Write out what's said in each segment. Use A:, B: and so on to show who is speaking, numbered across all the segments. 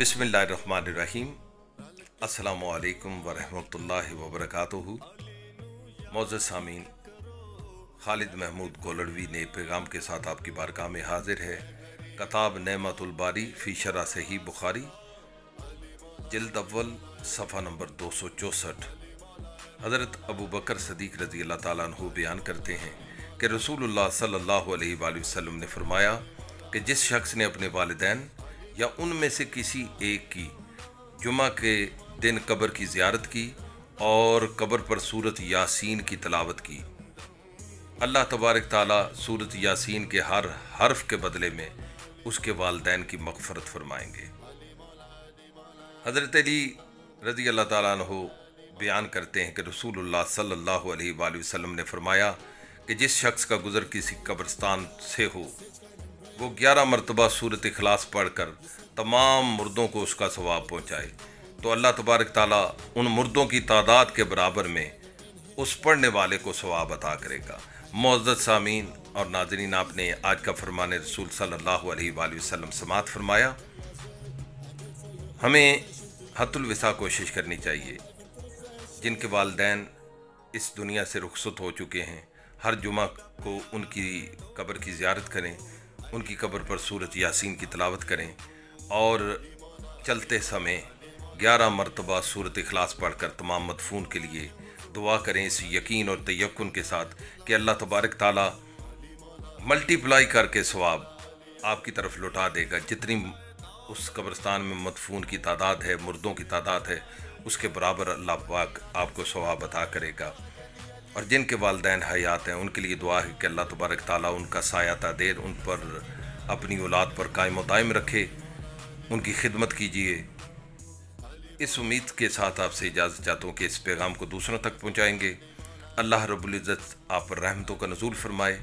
A: बिस्मिल्लाहिर्रहमानिर्रहीम। अस्सलामु अलैकुम वरहमतुल्लाहि वबरकातुहू। मौजूद सामीन, खालिद महमूद गोलड़वी ने पैगाम के साथ आपकी बारगाह में हाजिर है। किताब नेमतुल बारी फ़ी शरह सही बुखारी, जिल्द अव्वल, सफ़ा नंबर 264। हज़रत अबू बकर सदीक़ रज़ी अल्लाह ताला अन्हु बयान करते हैं कि रसूलुल्लाह सल्लल्लाहु अलैहि वसल्लम ने फरमाया कि जिस शख्स ने अपने वालिदैन या उनमें से किसी एक की जुमा के दिन कब्र की ज़ियारत की और कब्र पर सूरत यासीन की तिलावत की, अल्लाह तबारक ताला सूरत यासीन के हर हर्फ के बदले में उसके वालिदैन की मग़फ़रत फरमाएंगे। हज़रत अली रज़ी अल्लाह ताला अन्हु बयान करते हैं कि रसूलुल्लाह सल्लल्लाहु अलैहि वसल्लम ने फरमाया कि जिस शख्स का गुज़र किसी कब्रिस्तान से हो, वो 11 मरतबा सूरत इखलास पढ़कर तमाम मुर्दों को उसका सवाब पहुँचाए, तो अल्लाह तबारक ताला उन मुर्दों की तादाद के बराबर में उस पढ़ने वाले को सवाब अता करेगा। मुअज़्ज़ज़ सामीन और नाज़रीन, आपने आज का फरमान रसूल सल्लल्लाहु अलैहि वसल्लम समाअत फरमाया। हमें हत्तुल विसा कोशिश करनी चाहिए। जिनके वालिदैन इस दुनिया से रुखसत हो चुके हैं, हर जुमा को उनकी कब्र की ज़ियारत करें, उनकी कब्र पर सूरत यासीन की तिलावत करें और चलते समय 11 मरतबा सूरत इखलास पढ़कर तमाम मदफून के लिए दुआ करें, इस यकीन और तयक्कुन के साथ कि अल्लाह तबारक ताला मल्टीप्लाई करके सवाब आपकी तरफ लौटा देगा। जितनी उस कब्रिस्तान में मदफून की तादाद है, मुर्दों की तादाद है, उसके बराबर अल्लाह पाक आपको सवाब अता करेगा। और जिनके वालिदैन हयात हैं, उनके लिए दुआ है कि अल्लाह तबारक ताला उनका साया तादेर उन पर, अपनी औलाद पर कायम व दायम रखे, उनकी खिदमत कीजिए। इस उम्मीद के साथ आपसे इजाज़त चाहता हूँ कि इस पैगाम को दूसरों तक पहुँचाएँगे। अल्लाह रब्बुल इज़्ज़त आप पर रहमतों का नज़ूल फरमाए,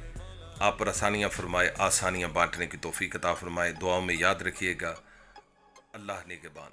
A: आप पर आसानियाँ फरमाए, आसानियाँ बाँटने की तौफ़ीक़ अता फरमाए। दुआओं में याद रखिएगा। अल्लाह निगहबान।